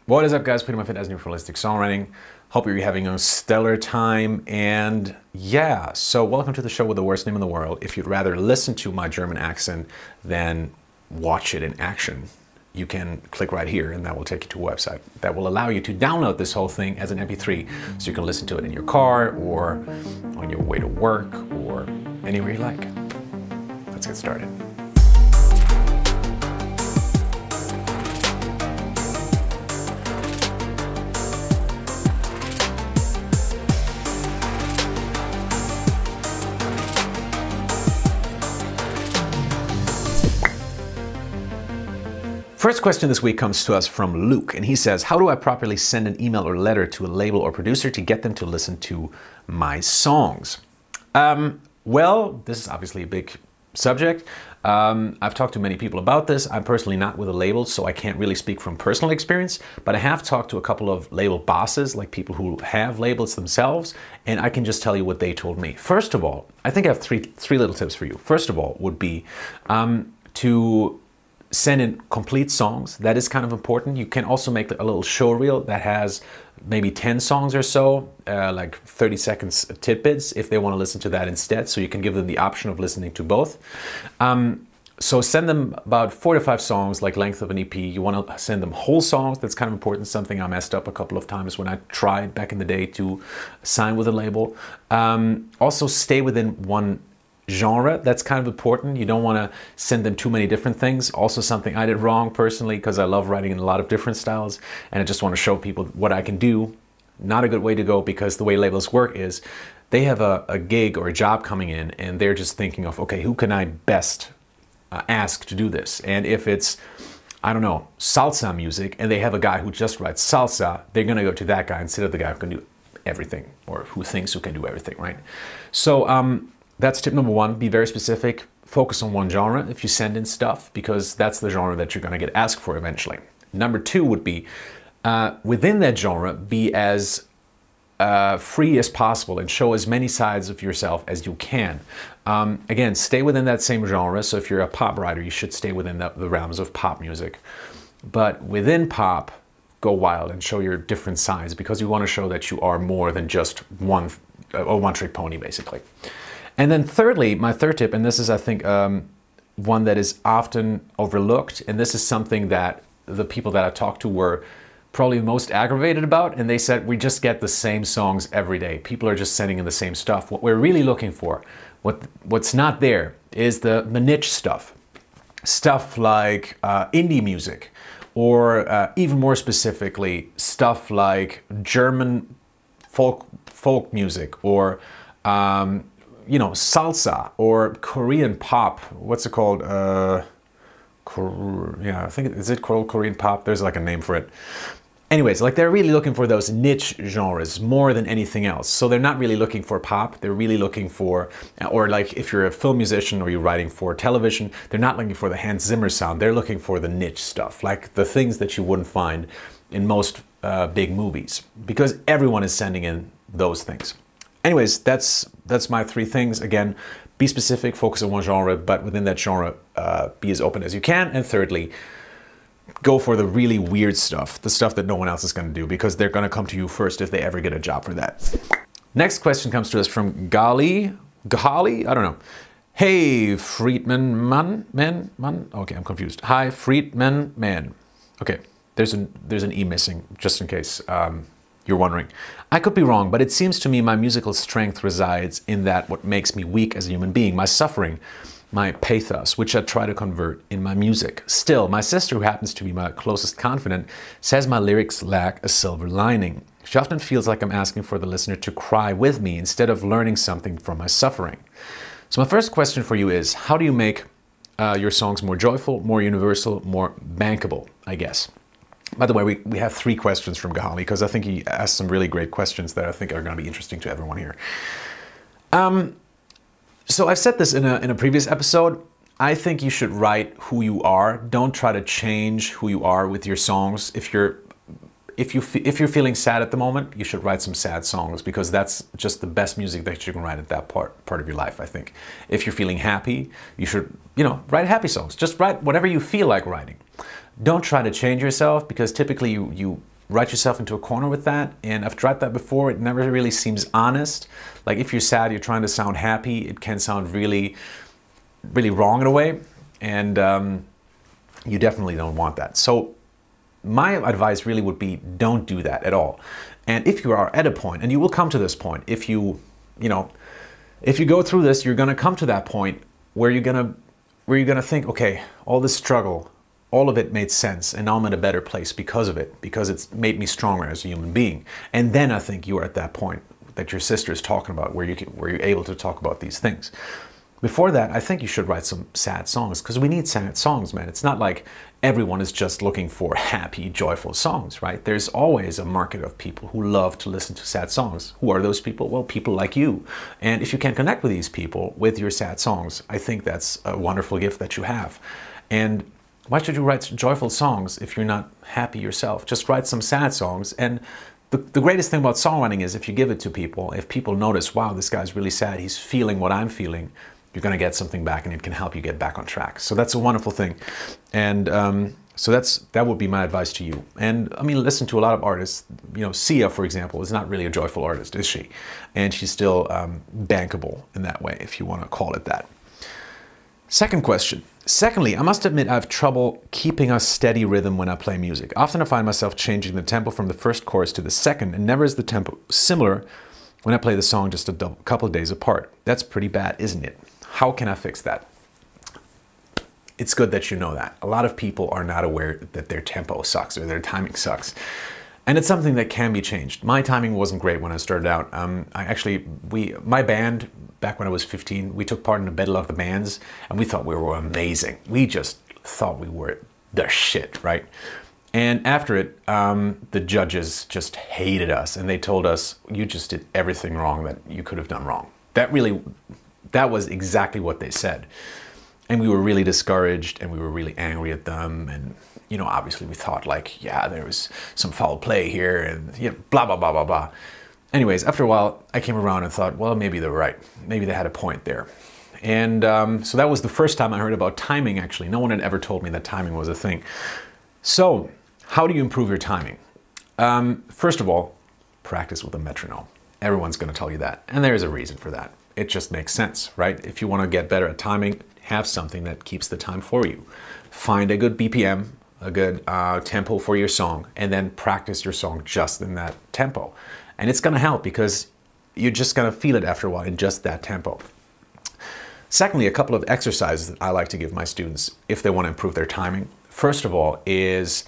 What is up, guys? Friedemann Findeisen for Holistic Songwriting. Hope you're having a stellar time. And yeah, so welcome to the show with the worst name in the world. If you'd rather listen to my German accent than watch it in action, you can click right here and that will take you to a website that will allow you to download this whole thing as an MP3 so you can listen to it in your car or on your way to work or anywhere you like. Let's get started. First question this week comes to us from Luke, and he says, how do I properly send an email or letter to a label or producer to get them to listen to my songs? Well, this is obviously a big subject. I've talked to many people about this. I'm personally not with a label, so I can't really speak from personal experience, but I have talked to a couple of label bosses, like people who have labels themselves, and I can just tell you what they told me. First of all, I think I have three little tips for you. First of all would be to send in complete songs. That is kind of important. You can also make a little show reel that has maybe 10 songs or so, like 30 seconds tidbits if they want to listen to that instead. So you can give them the option of listening to both. So send them about 4 to 5 songs, like length of an EP. You want to send them whole songs. That's kind of important. Something I messed up a couple of times when I tried back in the day to sign with a label. Also stay within one genre. That's kind of important. You don't want to send them too many different things. Also something I did wrong personally, because I love writing in a lot of different styles and I just want to show people what I can do. Not a good way to go, because the way labels work is they have a gig or a job coming in and they're just thinking of, okay, who can I best ask to do this? And if it's, I don't know, salsa music and they have a guy who just writes salsa, they're going to go to that guy instead of the guy who can do everything, or who thinks who can do everything, right? So that's tip number one. Be very specific. Focus on one genre if you send in stuff, because that's the genre that you're going to get asked for eventually. Number two would be, within that genre, be as free as possible and show as many sides of yourself as you can. Again, stay within that same genre. So if you're a pop writer, you should stay within the realms of pop music. But within pop, go wild and show your different sides, because you want to show that you are more than just one trick pony, basically. And then thirdly, my third tip, and this is, I think, one that is often overlooked, and this is something that the people that I talked to were probably most aggravated about, and they said, we just get the same songs every day. People are just sending in the same stuff. What we're really looking for, what's not there, is the niche stuff. Stuff like indie music, or even more specifically, stuff like German folk music, or you know, salsa, or Korean pop. What's it called? Yeah, I think, is it called Korean pop? There's like a name for it. Anyways, like they're really looking for those niche genres more than anything else. So they're not really looking for pop. They're really looking for, or like if you're a film musician or you're writing for television, they're not looking for the Hans Zimmer sound. They're looking for the niche stuff, like the things that you wouldn't find in most big movies, because everyone is sending in those things. Anyways, that's my 3 things. Again, be specific, focus on one genre, but within that genre, be as open as you can. And thirdly, go for the really weird stuff, the stuff that no one else is going to do, because they're going to come to you first if they ever get a job for that. Next question comes to us from Ghali? I don't know. Hey, Friedemann man? Okay, I'm confused. Hi, Friedemann man. Okay, there's an E missing, just in case you're wondering. I could be wrong, but it seems to me my musical strength resides in that what makes me weak as a human being, my suffering, my pathos, which I try to convert in my music. Still, my sister, who happens to be my closest confidant, says my lyrics lack a silver lining. She often feels like I'm asking for the listener to cry with me instead of learning something from my suffering. So my first question for you is, how do you make your songs more joyful, more universal, more bankable, I guess? By the way, we have 3 questions from Ghali, because I think he asked some really great questions that I think are going to be interesting to everyone here. So I've said this in a previous episode. I think you should write who you are. Don't try to change who you are with your songs. If you're feeling sad at the moment, you should write some sad songs, because that's just the best music that you can write at that part of your life, I think. If you're feeling happy, you should, write happy songs. Just write whatever you feel like writing. Don't try to change yourself, because typically you write yourself into a corner with that. And I've tried that before. It never really seems honest. Like if you're sad, you're trying to sound happy, it can sound really, really wrong in a way. And you definitely don't want that. So my advice really would be, don't do that at all. And if you are at a point, and you will come to this point, if you go through this, you're going to come to that point where you're going to think, okay, all this struggle, all of it made sense, and now I'm in a better place because of it, because it's made me stronger as a human being. And then I think you are at that point that your sister is talking about, where you're able to talk about these things. Before that, I think you should write some sad songs, because we need sad songs, man. It's not like everyone is just looking for happy, joyful songs, right? There's always a market of people who love to listen to sad songs. Who are those people? Well, people like you. And if you can connect with these people with your sad songs, I think that's a wonderful gift that you have. And why should you write joyful songs if you're not happy yourself? Just write some sad songs. And the greatest thing about songwriting is if you give it to people, if people notice, wow, this guy's really sad, he's feeling what I'm feeling, you're going to get something back, and it can help you get back on track. So that's a wonderful thing. And so that would be my advice to you. And I mean, listen to a lot of artists. You know, Sia, for example, is not really a joyful artist, is she? And she's still bankable in that way, if you want to call it that. Second question. Secondly, I must admit I have trouble keeping a steady rhythm when I play music. Often I find myself changing the tempo from the first chorus to the second, and never is the tempo similar when I play the song just a couple of days apart. That's pretty bad, isn't it? How can I fix that? It's good that you know that. A lot of people are not aware that their tempo sucks or their timing sucks. And it's something that can be changed. My timing wasn't great when I started out. My band, back when I was 15, we took part in the Battle of the Bands, and we thought we were amazing. We just thought we were the shit, right? And after it, the judges just hated us, and they told us, you just did everything wrong that you could have done wrong. That was exactly what they said. And we were really discouraged, and we were really angry at them. And, you know, obviously we thought like, yeah, there was some foul play here, and you know, blah, blah, blah, blah, blah. Anyways, after a while, I came around and thought, well, maybe they're right. Maybe they had a point there. And so that was the first time I heard about timing, actually. No one had ever told me that timing was a thing. So how do you improve your timing? First of all, practice with a metronome. Everyone's going to tell you that. And there's a reason for that. It just makes sense, right? If you want to get better at timing, have something that keeps the time for you. Find a good BPM, a good tempo for your song, and then practice your song just in that tempo. And it's going to help, because you're just going to feel it after a while in just that tempo. Secondly, a couple of exercises that I like to give my students if they want to improve their timing. First of all is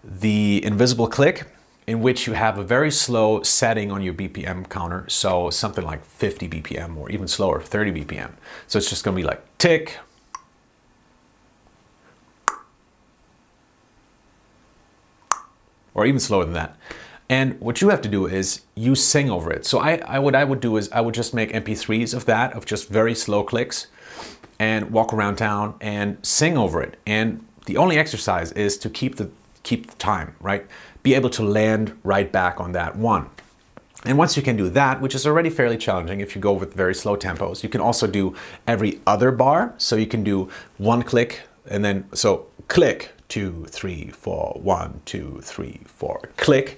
the invisible click, in which you have a very slow setting on your BPM counter. So something like 50 BPM or even slower, 30 BPM. So it's just going to be like tick, or even slower than that. And what you have to do is you sing over it. So what I would do is I would just make MP3s of that, of just very slow clicks, and walk around town and sing over it. And the only exercise is to keep the time, right? Be able to land right back on that one. And once you can do that, which is already fairly challenging if you go with very slow tempos, you can also do every other bar. So you can do one click, and then, so click, 2, 3, 4, 1, 2, 3, 4, click.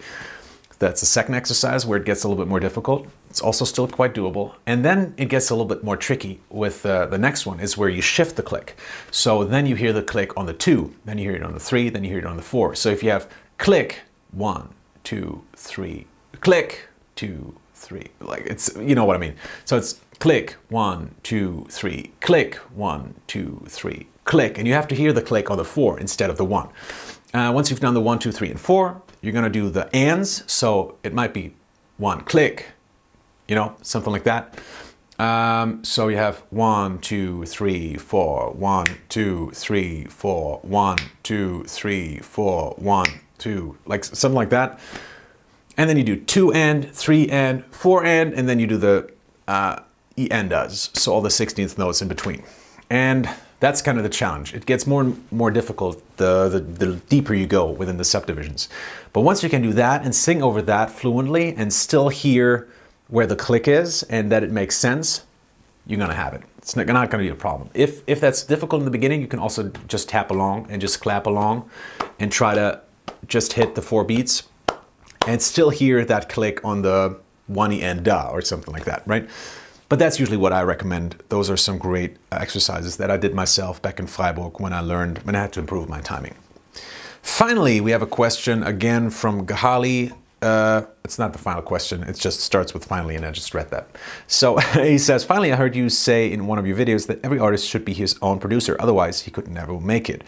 That's the second exercise where it gets a little bit more difficult. It's also still quite doable. And then it gets a little bit more tricky with the next one, is where you shift the click. So then you hear the click on the 2, then you hear it on the 3, then you hear it on the 4. So if you have click, 1, 2, 3, click, 2, 3, like, it's, you know what I mean. So it's click, 1, 2, 3, click, 1, 2, 3, click. And you have to hear the click on the 4 instead of the 1. Once you've done the 1, 2, 3, and 4, you're going to do the ands. So it might be 1 click, you know, something like that. So you have 1, 2, 3, 4, 1, 2, 3, 4, 1, 2, 3, 4, 1, 2, like something like that. And then you do 2 and, 3 and, 4 and then you do the E and does. So all the 16th notes in between. And that's kind of the challenge. It gets more and more difficult the deeper you go within the subdivisions. But once you can do that and sing over that fluently and still hear where the click is and that it makes sense, you're gonna have it. It's not gonna be a problem. If that's difficult in the beginning, you can also just tap along and just clap along and try to just hit the 4 beats and still hear that click on the one and da or something like that, right? But that's usually what I recommend. Those are some great exercises that I did myself back in Freiburg when I had to improve my timing. Finally, we have a question again from Ghali. It's not the final question, it just starts with finally, and I just read that. So he says, finally, I heard you say in one of your videos that every artist should be his own producer, otherwise he could never make it.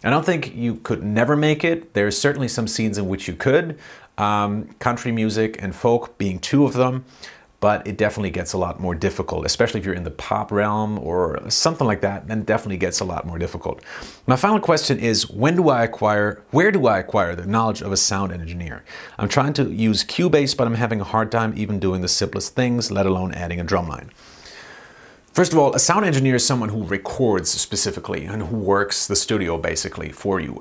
I don't think you could never make it. There's certainly some scenes in which you could, country music and folk being two of them, but it definitely gets a lot more difficult, especially if you're in the pop realm or something like that, then it definitely gets a lot more difficult. My final question is, where do I acquire the knowledge of a sound engineer? I'm trying to use Cubase, but I'm having a hard time even doing the simplest things, let alone adding a drum line. First of all, a sound engineer is someone who records specifically and who works the studio basically for you.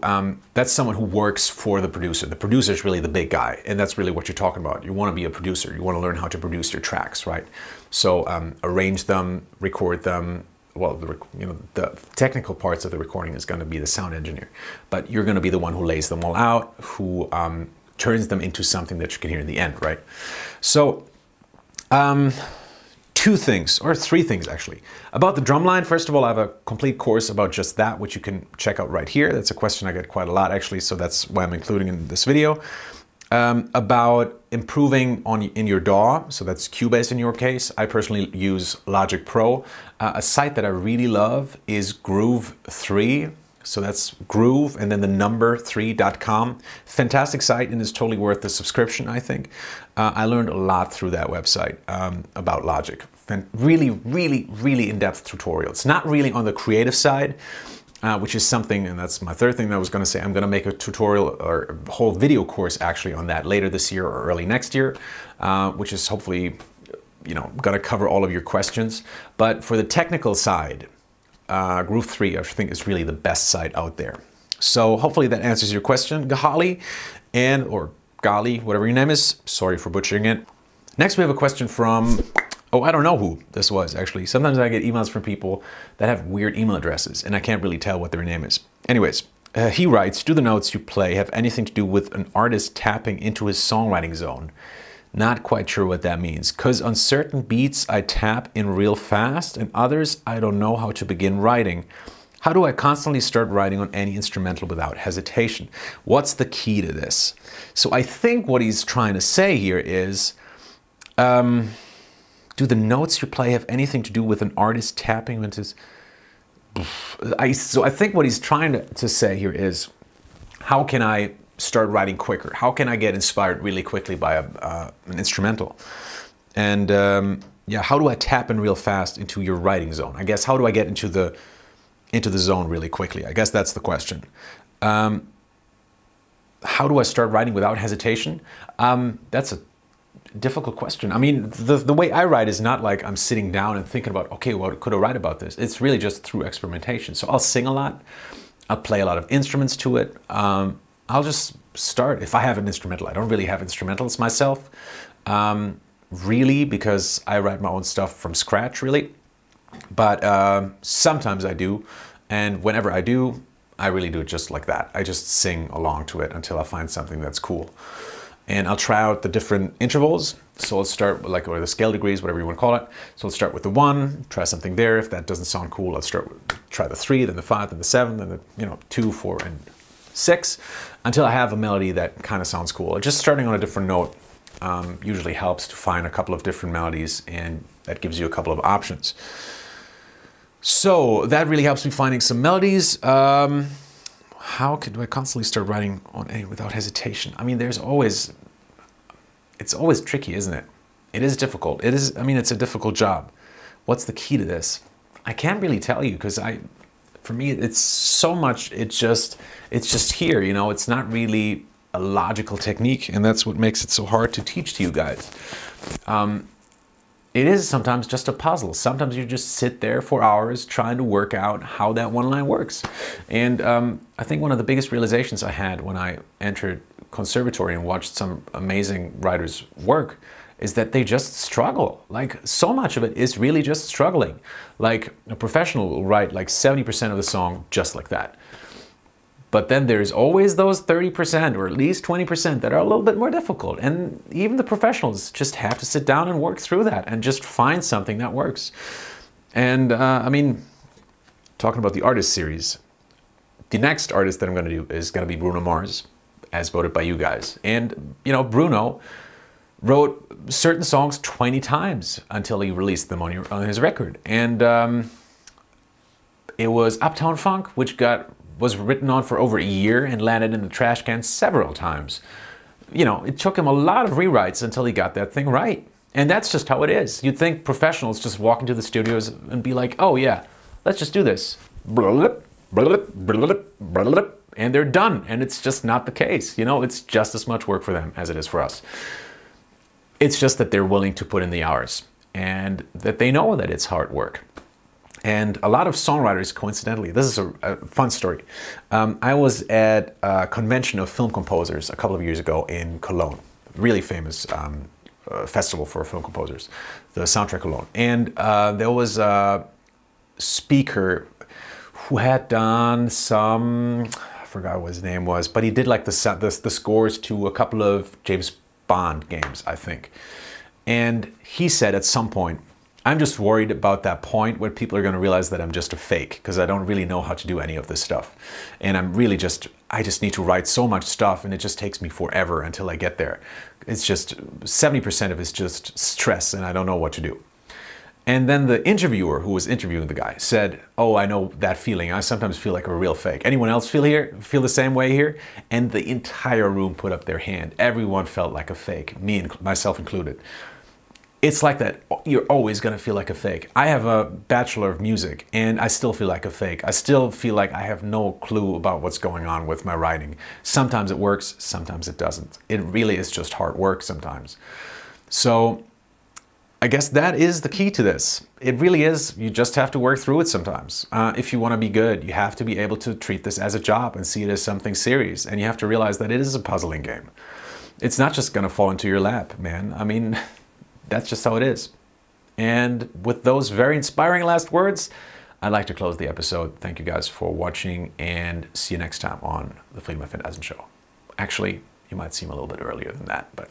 That's someone who works for the producer. The producer is really the big guy, and that's really what you're talking about. You want to be a producer. You want to learn how to produce your tracks, right? So arrange them, record them. Well, the technical parts of the recording is going to be the sound engineer, but you're going to be the one who lays them all out, who turns them into something that you can hear in the end, right? So, two things, or three things actually. About the drumline, first of all, I have a complete course about just that, which you can check out right here. That's a question I get quite a lot actually, so that's why I'm including in this video. About improving in your DAW, so that's Cubase in your case. I personally use Logic Pro. A site that I really love is Groove 3. So that's Groove and then the number 3.com. Fantastic site, and is totally worth the subscription, I think. I learned a lot through that website about Logic. Really, really, really in-depth tutorials. Not really on the creative side, which is something, and that's my third thing that I was going to say. I'm going to make a tutorial or a whole video course actually on that later this year or early next year, which is hopefully, going to cover all of your questions. But for the technical side, Groove 3, I think, is really the best site out there. So hopefully that answers your question, Ghali, or Ghali, whatever your name is. Sorry for butchering it. Next, we have a question from, I don't know who this was actually. Sometimes I get emails from people that have weird email addresses and I can't really tell what their name is. Anyways, he writes, do the notes you play have anything to do with an artist tapping into his songwriting zone? Not quite sure what that means, because on certain beats I tap in real fast and others I don't know how to begin writing. How do I constantly start writing on any instrumental without hesitation? What's the key to this? So I think what he's trying to say here is, do the notes you play have anything to do with an artist tapping into his... So I think what he's trying to say here is, how can I start writing quicker? How can I get inspired really quickly by an instrumental? And yeah, how do I tap in real fast into your writing zone? I guess, how do I get into the zone really quickly? I guess that's the question. How do I start writing without hesitation? That's a difficult question. I mean, the way I write is not like I'm sitting down and thinking about, okay, what could I write about this? It's really just through experimentation. So I'll sing a lot. I'll play a lot of instruments to it. I'll just start. If I have an instrumental, I don't really have instrumentals myself, really, because I write my own stuff from scratch, really. But sometimes I do, and whenever I do, I really do it just like that. I just sing along to it until I find something that's cool. And I'll try out the different intervals. So I'll start with, like, or the scale degrees, whatever you want to call it. So I'll start with the 1, try something there. If that doesn't sound cool, I'll try the 3, then the 5, then the 7, then the 2, 4, and 6, until I have a melody that kind of sounds cool. Just starting on a different note usually helps to find a couple of different melodies, and that gives you a couple of options. So that really helps me finding some melodies. How do I constantly start writing on any without hesitation? I mean, it's always tricky, isn't it? It is difficult. It is, I mean, it's a difficult job. What's the key to this? I can't really tell you, because for me, it's so much, it's just here, it's not really a logical technique, and that's what makes it so hard to teach to you guys. It is sometimes just a puzzle. Sometimes you just sit there for hours trying to work out how that one line works. And I think one of the biggest realizations I had when I entered conservatory and watched some amazing writers work is that they just struggle. Like, so much of it is really just struggling. Like, a professional will write like 70% of the song just like that. But then there's always those 30% or at least 20% that are a little bit more difficult. And even the professionals just have to sit down and work through that and just find something that works. And I mean, talking about the artist series, the next artist that I'm going to do is going to be Bruno Mars, as voted by you guys. And, you know, Bruno wrote certain songs 20 times until he released them on his record. And it was Uptown Funk, which was written on for over a year and landed in the trash can several times. You know, it took him a lot of rewrites until he got that thing right. And that's just how it is. You'd think professionals just walk into the studios and be like, oh yeah, let's just do this. And they're done. And it's just not the case. You know, it's just as much work for them as it is for us. It's just that they're willing to put in the hours and that they know that it's hard work. And a lot of songwriters, coincidentally, this is a fun story. I was at a convention of film composers a couple of years ago in Cologne, really famous festival for film composers, the Soundtrack Cologne. And there was a speaker who had done some, I forgot what his name was, but he did like the scores to a couple of James Bond games, I think. And he said at some point, I'm just worried about that point where people are going to realize that I'm just a fake because I don't really know how to do any of this stuff. And I just need to write so much stuff and it just takes me forever until I get there. It's just 70% of it's just stress and I don't know what to do. And then the interviewer who was interviewing the guy said, oh, I know that feeling. I sometimes feel like a real fake. Anyone else feel the same way here? And the entire room put up their hand. Everyone felt like a fake, myself included. It's like that. You're always going to feel like a fake. I have a Bachelor of Music and I still feel like a fake. I still feel like I have no clue about what's going on with my writing. Sometimes it works, sometimes it doesn't. It really is just hard work sometimes. So I guess that is the key to this. It really is. You just have to work through it sometimes. If you want to be good, you have to be able to treat this as a job and see it as something serious. And you have to realize that it is a puzzling game. It's not just going to fall into your lap, man. I mean, that's just how it is. And with those very inspiring last words, I'd like to close the episode. Thank you guys for watching and see you next time on the Friedemann Findeisen Show. Actually, you might see him a little bit earlier than that, but